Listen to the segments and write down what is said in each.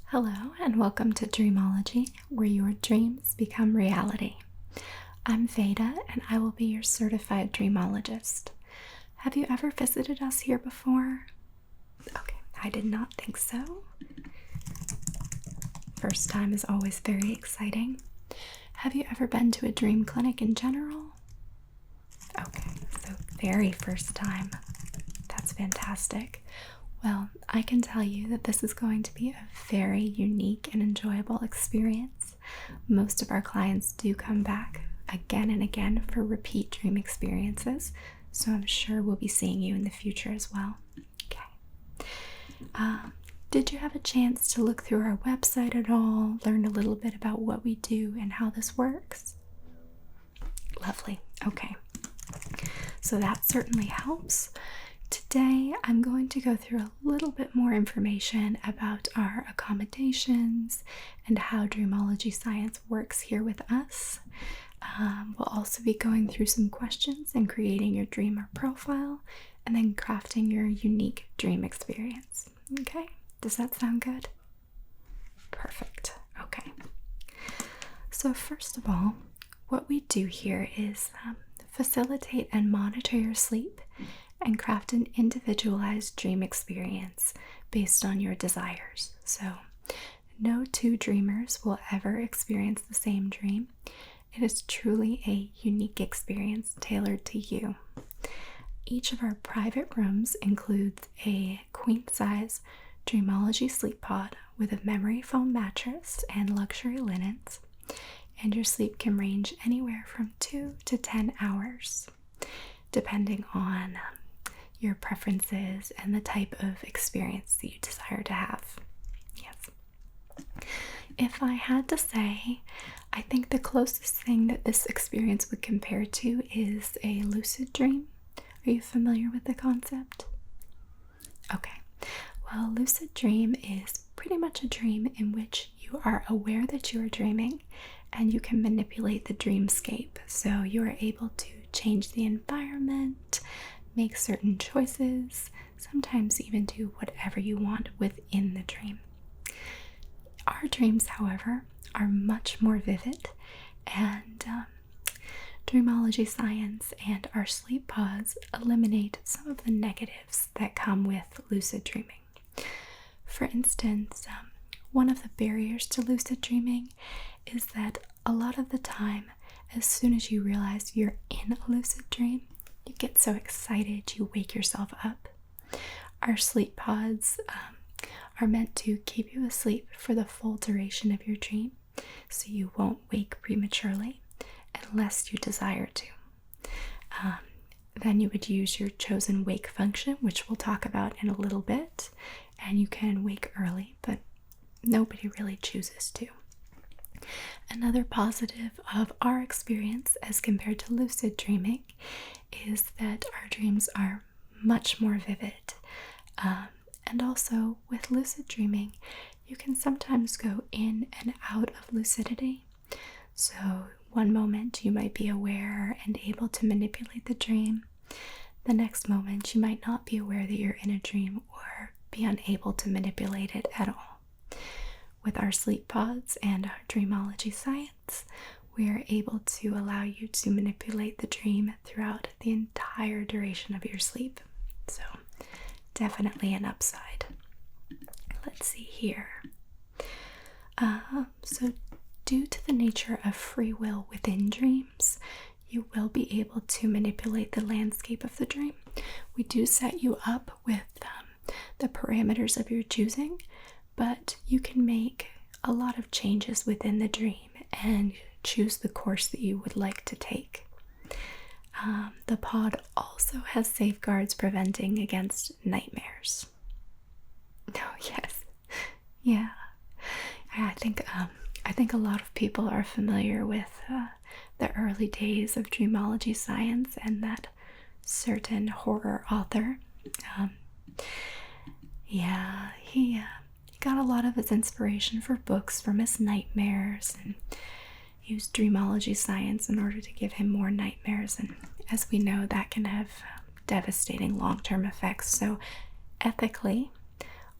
Hello and welcome to Dreamology, where your dreams become reality. I'm Veda and I will be your certified Dreamologist. Have you ever visited us here before? Okay, I did not think so. First time is always very exciting. Have you ever been to a dream clinic in general? Okay, so very first time. That's fantastic. Well, I can tell you that this is going to be a very unique and enjoyable experience. Most of our clients do come back again and again for repeat dream experiences, so I'm sure we'll be seeing you in the future as well. Okay. Did you have a chance to look through our website at all, learn a little bit about what we do and how this works? Lovely. Okay. So that certainly helps. Today, I'm going to go through a little bit more information about our accommodations and how Dreamology science works here with us. We'll also be going through some questions and creating your dreamer profile and then crafting your unique dream experience. Okay, does that sound good? Perfect. Okay. So first of all, what we do here is facilitate and monitor your sleep and craft an individualized dream experience based on your desires. So, no two dreamers will ever experience the same dream. It is truly a unique experience tailored to you. Each of our private rooms includes a queen-size Dreamology sleep pod with a memory foam mattress and luxury linens, and your sleep can range anywhere from 2 to 10 hours, depending on your preferences and the type of experience that you desire to have. Yes. If I had to say, I think the closest thing that this experience would compare to is a lucid dream. Are you familiar with the concept? Okay. Well, a lucid dream is pretty much a dream in which you are aware that you are dreaming and you can manipulate the dreamscape. So you are able to change the environment, make certain choices, sometimes even do whatever you want within the dream. Our dreams, however, are much more vivid, and Dreamology science and our sleep pods eliminate some of the negatives that come with lucid dreaming. For instance, one of the barriers to lucid dreaming is that a lot of the time, as soon as you realize you're in a lucid dream, you get so excited you wake yourself up. Our sleep pods are meant to keep you asleep for the full duration of your dream, so you won't wake prematurely unless you desire to. Then you would use your chosen wake function, which we'll talk about in a little bit, and you can wake early, but nobody really chooses to. Another positive of our experience as compared to lucid dreaming is that our dreams are much more vivid. And also with lucid dreaming, you can sometimes go in and out of lucidity. So one moment you might be aware and able to manipulate the dream. The next moment you might not be aware that you're in a dream or be unable to manipulate it at all. With our sleep pods and our Dreamology science, we are able to allow you to manipulate the dream throughout the entire duration of your sleep. So, definitely an upside. Let's see here. So, due to the nature of free will within dreams, you will be able to manipulate the landscape of the dream. We do set you up with the parameters of your choosing, but you can make a lot of changes within the dream and choose the course that you would like to take. The pod also has safeguards preventing against nightmares. Oh, yes. Yeah. I think a lot of people are familiar with the early days of Dreamology science and that certain horror author. He got a lot of his inspiration for books from his nightmares and used Dreamology science in order to give him more nightmares. And as we know, that can have devastating long-term effects. So ethically,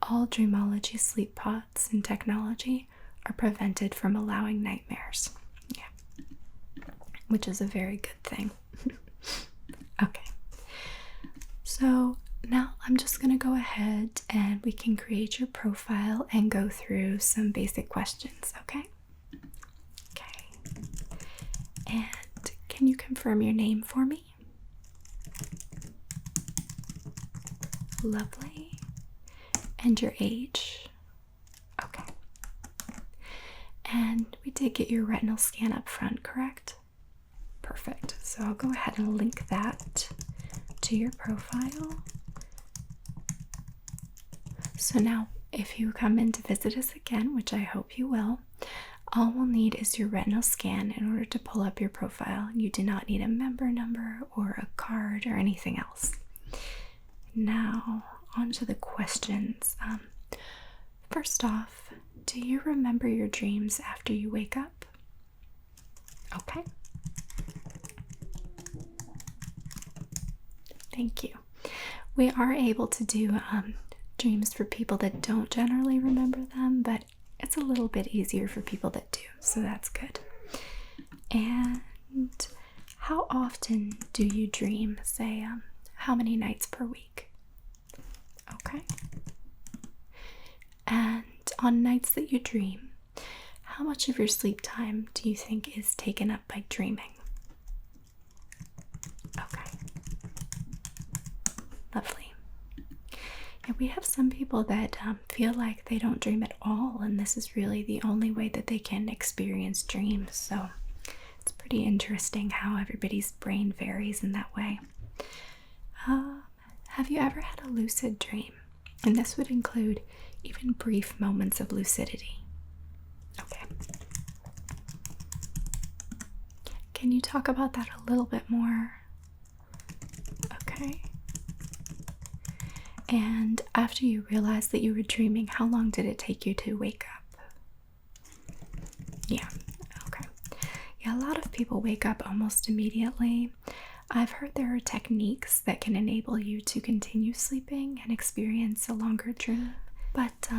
all Dreamology sleep pods and technology are prevented from allowing nightmares. Yeah, which is a very good thing. Okay, so now I'm just going to go ahead and we can create your profile and go through some basic questions, okay? Okay. And can you confirm your name for me? Lovely. And your age? Okay. And we did get your retinal scan up front, correct? Perfect. So I'll go ahead and link that to your profile. So now, if you come in to visit us again, which I hope you will, all we'll need is your retinal scan in order to pull up your profile. You do not need a member number or a card or anything else. Now, on to the questions. First off, do you remember your dreams after you wake up? Okay. Thank you. We are able to do dreams for people that don't generally remember them, but it's a little bit easier for people that do, so that's good. And how often do you dream? Say, how many nights per week? Okay. And on nights that you dream, how much of your sleep time do you think is taken up by dreaming? Okay. Lovely. And we have some people that feel like they don't dream at all, and this is really the only way that they can experience dreams. So it's pretty interesting how everybody's brain varies in that way. Have you ever had a lucid dream? And this would include even brief moments of lucidity. Okay. Can you talk about that a little bit more? Okay. And after you realized that you were dreaming, how long did it take you to wake up? Yeah, okay. Yeah, a lot of people wake up almost immediately. I've heard there are techniques that can enable you to continue sleeping and experience a longer dream, but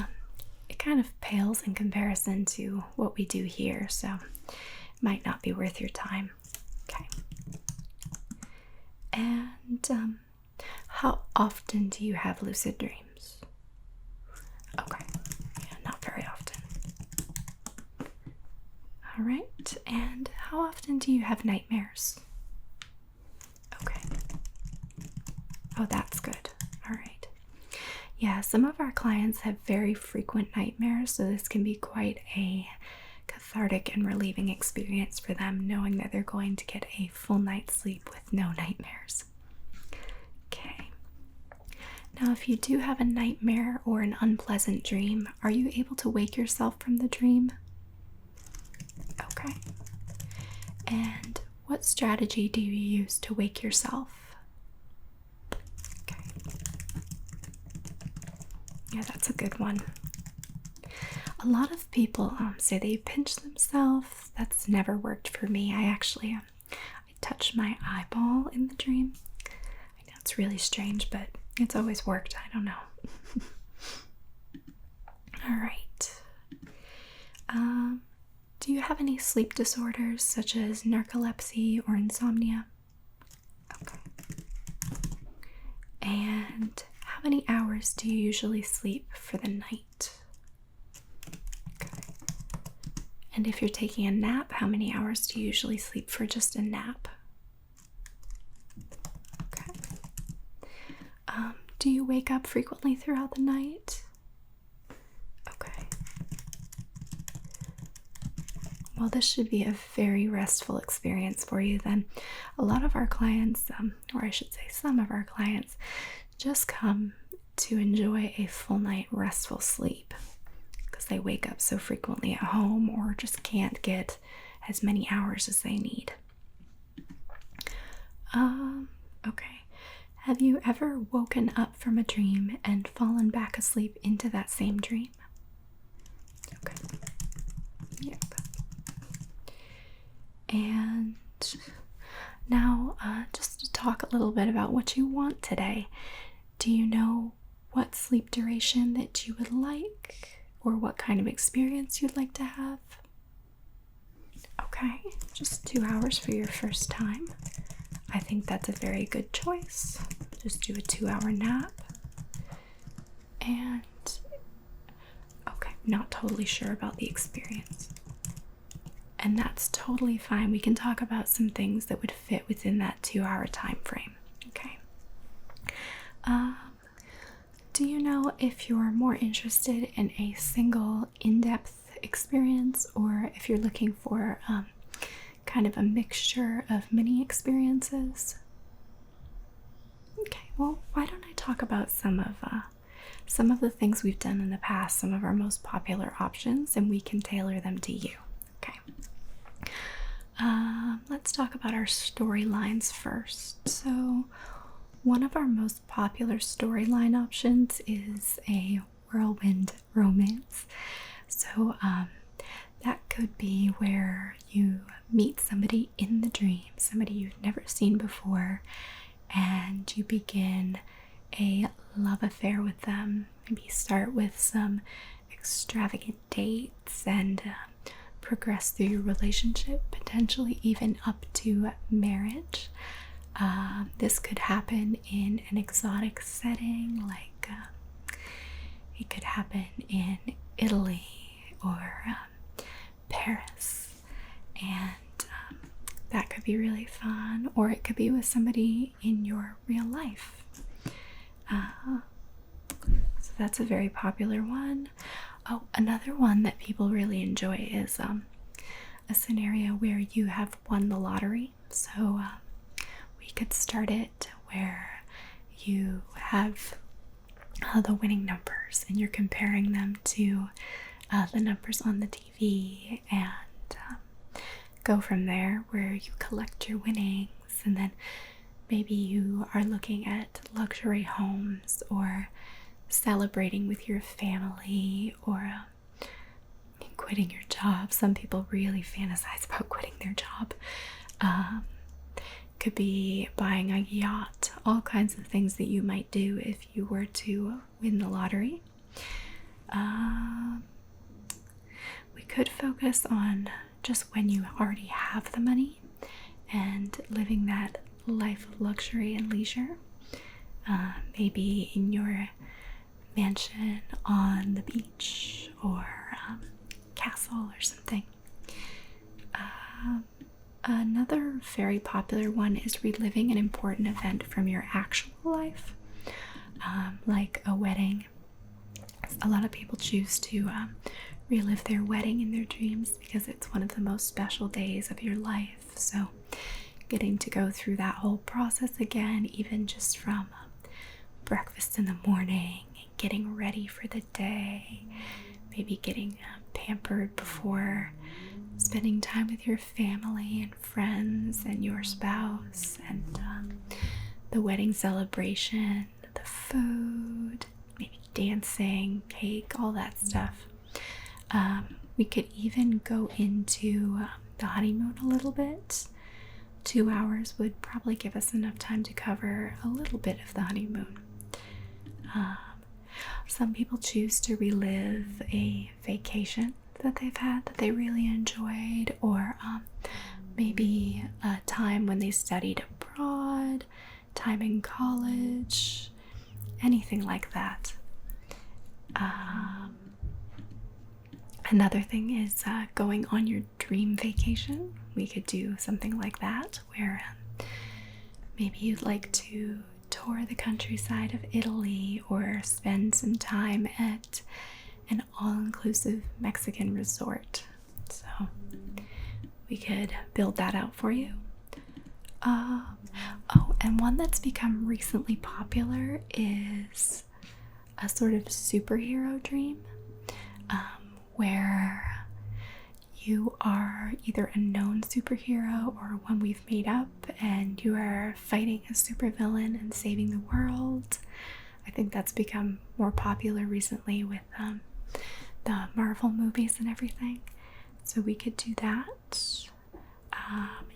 it kind of pales in comparison to what we do here, so it might not be worth your time. Okay. And how often do you have lucid dreams? Okay, yeah, not very often. All right, and how often do you have nightmares? Okay. Oh, that's good. All right. Yeah, some of our clients have very frequent nightmares, so this can be quite a cathartic and relieving experience for them, knowing that they're going to get a full night's sleep with no nightmares. Okay. Now, if you do have a nightmare or an unpleasant dream, are you able to wake yourself from the dream? Okay. And what strategy do you use to wake yourself? Okay. Yeah, that's a good one. A lot of people say they pinch themselves. That's never worked for me. I touch my eyeball in the dream. I know it's really strange, but it's always worked. I don't know. All right. Do you have any sleep disorders such as narcolepsy or insomnia? Okay. And how many hours do you usually sleep for the night? Okay. And if you're taking a nap, how many hours do you usually sleep for just a nap? Okay. Do you wake up frequently throughout the night? Okay. Well, this should be a very restful experience for you then. A lot of our clients, or I should say some of our clients, just come to enjoy a full night restful sleep because they wake up so frequently at home or just can't get as many hours as they need. Okay. Have you ever woken up from a dream and fallen back asleep into that same dream? Okay. Yep. And now, just to talk a little bit about what you want today. Do you know what sleep duration that you would like, or what kind of experience you'd like to have? Okay, just 2 hours for your first time. I think that's a very good choice. Just do a 2-hour nap. And, okay, not totally sure about the experience. And that's totally fine. We can talk about some things that would fit within that 2-hour time frame. Okay. Do you know if you're more interested in a single in-depth experience, or if you're looking for kind of a mixture of many experiences? Okay, well, why don't I talk about some of the things we've done in the past, some of our most popular options, and we can tailor them to you. Okay. Let's talk about our storylines first. So, one of our most popular storyline options is a Whirlwind Romance. So, that could be where you meet somebody in the dream, somebody you've never seen before, and you begin a love affair with them. Maybe start with some extravagant dates and progress through your relationship, potentially even up to marriage. This could happen in an exotic setting, like it could happen in Italy or Paris, and that could be really fun, or it could be with somebody in your real life. So that's a very popular one. Oh, another one that people really enjoy is a scenario where you have won the lottery. So we could start it where you have the winning numbers and you're comparing them to the numbers on the TV, and go from there where you collect your winnings, and then maybe you are looking at luxury homes or celebrating with your family, or quitting your job. Some people really fantasize about quitting their job. Could be buying a yacht, all kinds of things that you might do if you were to win the lottery. We could focus on just when you already have the money and living that life of luxury and leisure. Maybe in your mansion on the beach, or castle or something. Another very popular one is reliving an important event from your actual life, like a wedding. A lot of people choose to relive their wedding in their dreams because it's one of the most special days of your life. So getting to go through that whole process again, even just from breakfast in the morning, getting ready for the day, maybe getting pampered before spending time with your family and friends and your spouse, and the wedding celebration, the food, maybe dancing, cake, all that stuff. We could even go into the honeymoon a little bit. 2 hours would probably give us enough time to cover a little bit of the honeymoon. Some people choose to relive a vacation that they've had that they really enjoyed, or maybe a time when they studied abroad, time in college, anything like that. Another thing is going on your dream vacation. We could do something like that, where maybe you'd like to tour the countryside of Italy, or spend some time at an all-inclusive Mexican resort. So we could build that out for you. And one that's become recently popular is a sort of superhero dream, where you are either a known superhero or one we've made up, and you are fighting a supervillain and saving the world. I think that's become more popular recently with the Marvel movies and everything. So we could do that.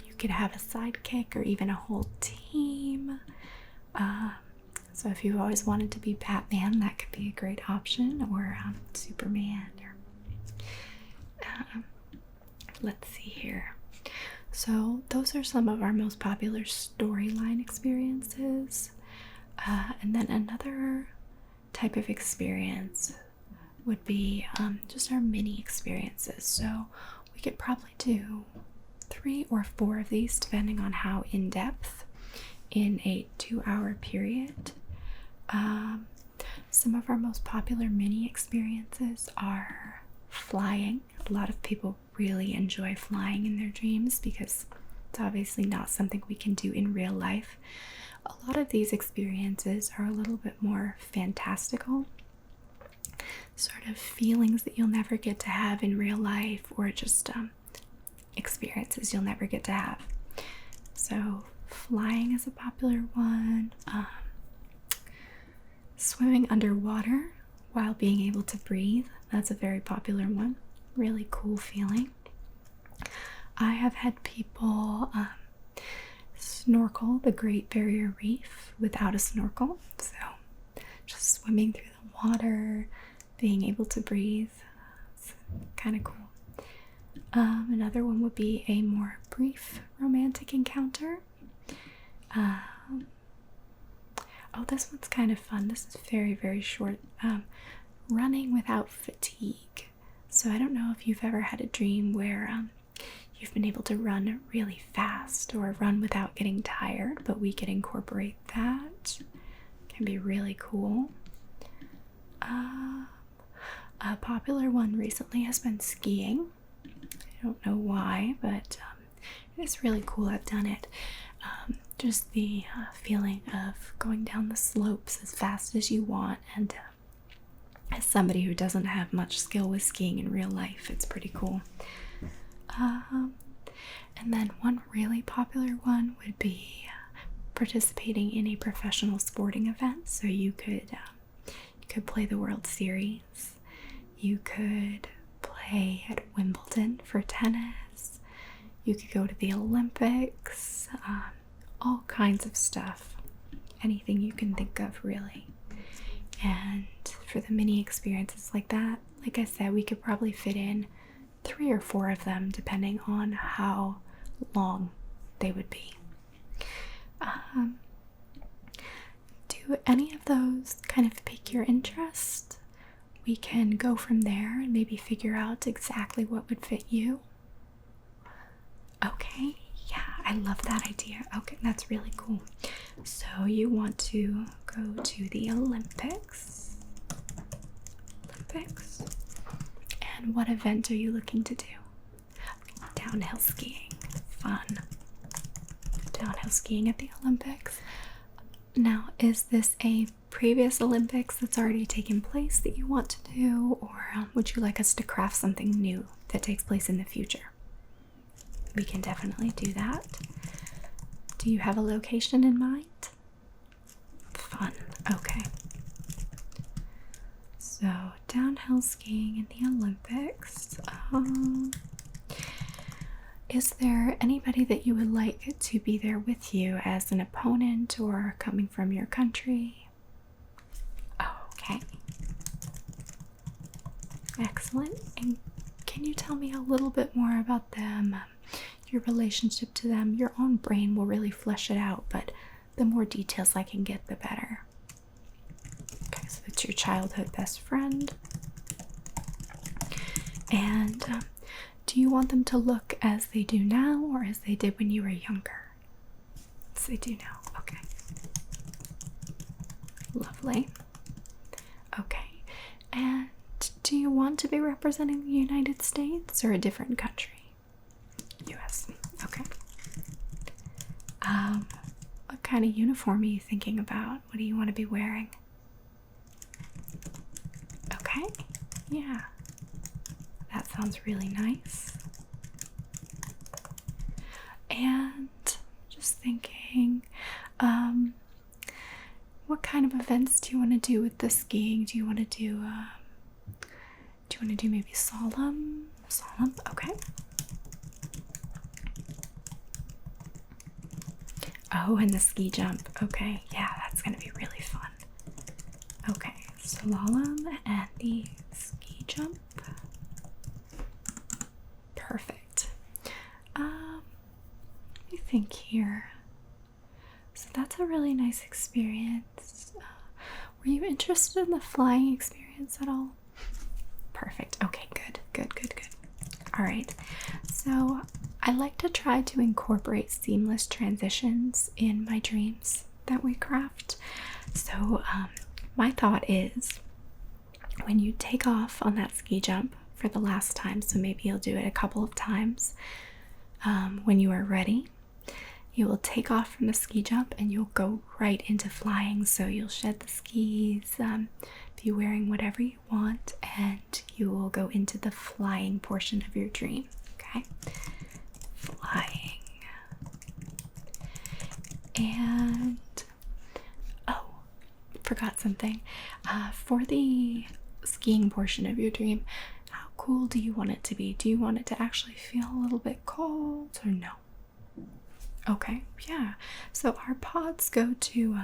You could have a sidekick or even a whole team. So if you've always wanted to be Batman, that could be a great option, or Superman. Or let's see here. So those are some of our most popular storyline experiences. And then another type of experience would be just our mini experiences. So we could probably do 3 or 4 of these depending on how in-depth in a 2-hour period. Some of our most popular mini experiences are flying. A lot of people really enjoy flying in their dreams because it's obviously not something we can do in real life. A lot of these experiences are a little bit more fantastical, sort of feelings that you'll never get to have in real life, or just experiences you'll never get to have. So flying is a popular one. Swimming underwater while being able to breathe, that's a very popular one. Really cool feeling. I have had people snorkel the Great Barrier Reef without a snorkel, so just swimming through the water, being able to breathe, it's kind of cool. Another one would be a more brief romantic encounter. Oh, this one's kind of fun. This is very, very short. Running without fatigue. So I don't know if you've ever had a dream where you've been able to run really fast or run without getting tired, but we could incorporate that. It can be really cool. A popular one recently has been skiing. I don't know why, but it's really cool. I've done it. Just the feeling of going down the slopes as fast as you want, and as somebody who doesn't have much skill with skiing in real life, it's pretty cool. And then one really popular one would be participating in a professional sporting event. So you could play the World Series, you could play at Wimbledon for tennis, you could go to the Olympics, all kinds of stuff, anything you can think of, really. And for the mini experiences like that, like I said, we could probably fit in 3 or 4 of them depending on how long they would be. Do any of those kind of pique your interest? We can go from there and maybe figure out exactly what would fit you. Okay, yeah, I love that idea. Okay, that's really cool. So you want to go to the Olympics. And what event are you looking to do? Downhill skiing. Fun. Downhill skiing at the Olympics. Now, is this a previous Olympics that's already taken place that you want to do, or would you like us to craft something new that takes place in the future? We can definitely do that. Do you have a location in mind? Fun. Okay. So, downhill skiing in the Olympics. Is there anybody that you would like to be there with you as an opponent or coming from your country? Okay. Excellent. And can you tell me a little bit more about them? Your relationship to them? Your own brain will really flesh it out, but the more details I can get, the better. Okay, so it's your childhood best friend. And do you want them to look as they do now or as they did when you were younger? As they do now. Okay. Lovely. Okay. And do you want to be representing the United States or a different country? US. Okay. What kind of uniform are you thinking about? What do you want to be wearing? Okay. Yeah. That sounds really nice. And just thinking, what kind of events do you want to do with the skiing? Do you want to do maybe solemn? Okay. Oh, and the ski jump. Okay, yeah, that's That's gonna be really fun. Okay, slalom and the ski jump. Perfect. Let me think here. So that's a really nice experience. Were you interested in the flying experience at all? Perfect. Okay, good. All right. So I like to try to incorporate seamless transitions in my dreams that we craft. So my thought is, when you take off on that ski jump for the last time, so maybe you'll do it a couple of times, when you are ready, you will take off from the ski jump and you'll go right into flying. So you'll shed the skis, be wearing whatever you want, and you will go into the flying portion of your dream. Okay? Flying. And forgot something. For the skiing portion of your dream, how cool do you want it to be? Do you want it to actually feel a little bit cold or no? Okay, yeah. So our pods go to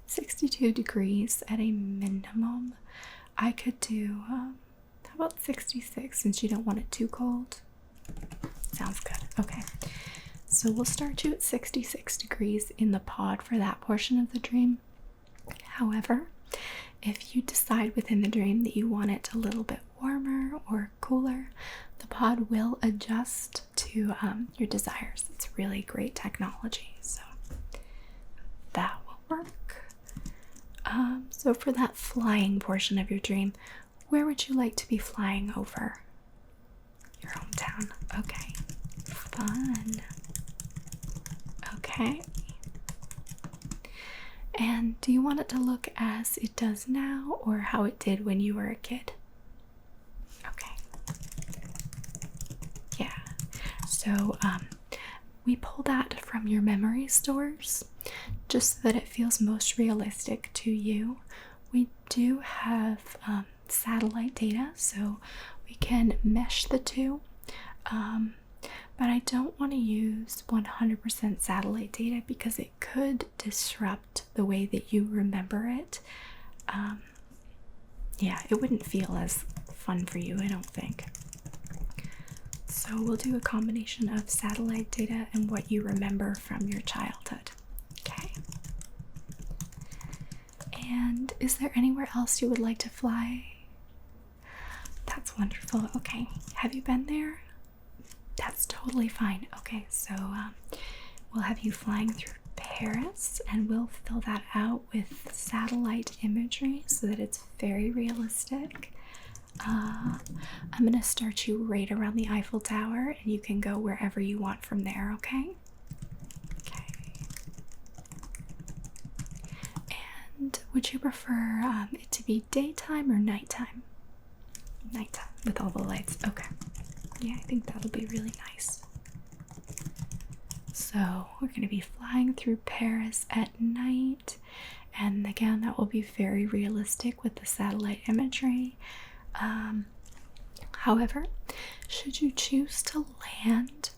62 degrees at a minimum. I could do, how about 66 since you don't want it too cold? Sounds good. Okay. So we'll start you at 66 degrees in the pod for that portion of the dream. However, if you decide within the dream that you want it a little bit warmer or cooler, the pod will adjust to your desires. It's really great technology, so that will work. So for that flying portion of your dream, where would you like to be flying over? Your hometown. Okay. Fun. Okay. And do you want it to look as it does now or how it did when you were a kid? Okay. Yeah. So we pull that from your memory stores just so that it feels most realistic to you. We do have satellite data, so we can mesh the two. But I don't want to use 100% satellite data because it could disrupt the way that you remember it. Yeah, it wouldn't feel as fun for you, I don't think. So we'll do a combination of satellite data and what you remember from your childhood. Okay. And is there anywhere else you would like to fly? That's wonderful. Okay. Have you been there? That's totally fine. Okay, so we'll have you flying through Paris and we'll fill that out with satellite imagery so that it's very realistic. I'm going to start you right around the Eiffel Tower and you can go wherever you want from there, okay? Okay. And would you prefer it to be daytime or nighttime? Nighttime with all the lights. Okay. Yeah, I think that'll be really nice. So we're going to be flying through Paris at night, and again that will be very realistic with the satellite imagery. However, should you choose to land,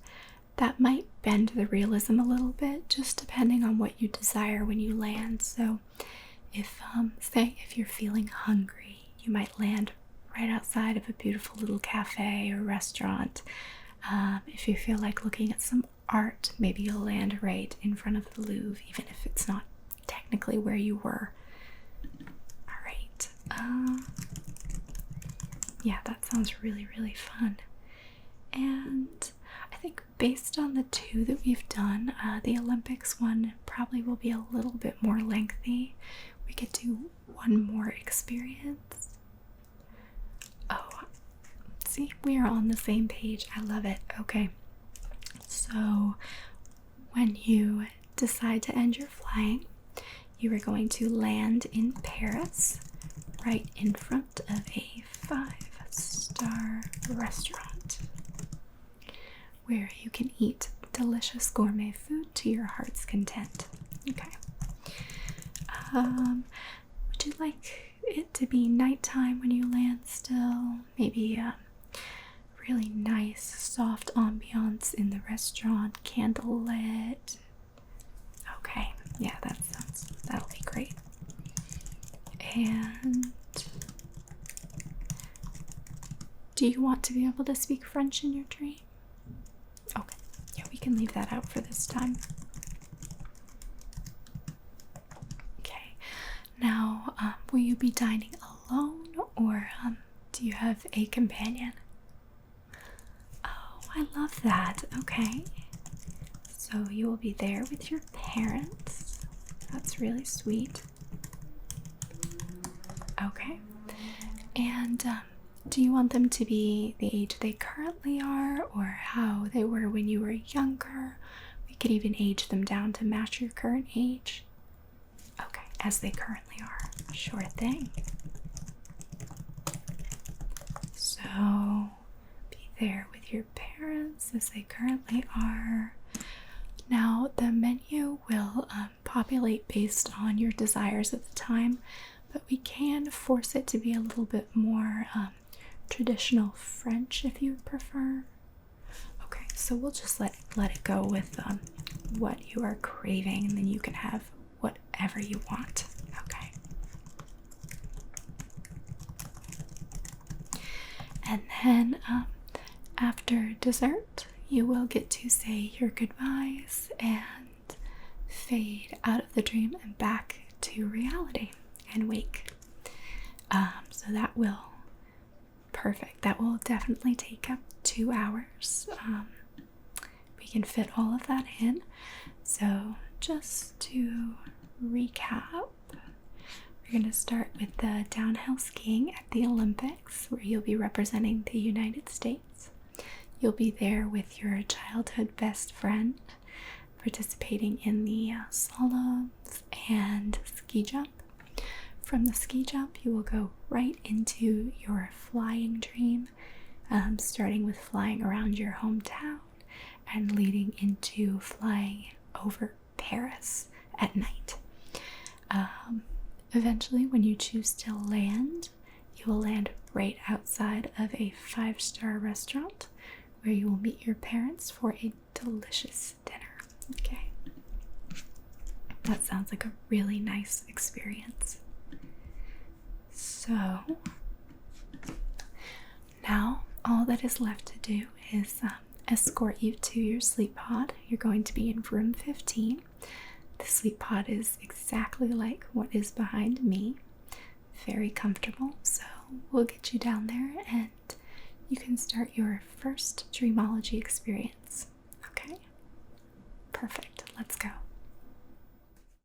that might bend the realism a little bit, just depending on what you desire when you land. So if say if you're feeling hungry, you might land right outside of a beautiful little cafe or restaurant. If you feel like looking at some art, maybe you'll land right in front of the Louvre, even if it's not technically where you were. All right. Yeah, that sounds really, really fun. And I think based on the two that we've done, the Olympics one probably will be a little bit more lengthy. We could do one more experience. Oh, see, we are on the same page. I love it. Okay, so when you decide to end your flying, you are going to land in Paris, right in front of a 5-star restaurant where you can eat delicious gourmet food to your heart's content. Okay. Would you like it to be nighttime when you land still? Maybe really nice soft ambiance in the restaurant, candlelit. Okay, yeah, that that'll be great. And do you want to be able to speak French in your dream? Okay, yeah, we can leave that out for this time. Okay, now will you be dining alone, or do you have a companion? Oh, I love that. Okay, so you will be there with your parents. That's really sweet. Okay, and do you want them to be the age they currently are, or how they were when you were younger? We could even age them down to match your current age. Okay, as they currently are. Sure thing. So, be there with your parents as they currently are. Now, the menu will populate based on your desires at the time, but we can force it to be a little bit more traditional French if you prefer. Okay, so we'll just let it go with what you are craving, and then you can have whatever you want. Okay. And then after dessert, you will get to say your goodbyes and fade out of the dream and back to reality and wake. So that will definitely take up 2 hours. We can fit all of that in. So just to recap, we're going to start with the downhill skiing at the Olympics, where you'll be representing the United States. You'll be there with your childhood best friend, participating in the slaloms and ski jump. From the ski jump, you will go right into your flying dream, starting with flying around your hometown and leading into flying over Paris at night. Eventually, when you choose to land, you will land right outside of a 5-star restaurant where you will meet your parents for a delicious dinner. Okay. That sounds like a really nice experience. So, now all that is left to do is escort you to your sleep pod. You're going to be in room 15. The sleep pod is exactly like what is behind me. Very comfortable, so we'll get you down there and you can start your first Dreamology experience. Okay? Perfect. Let's go.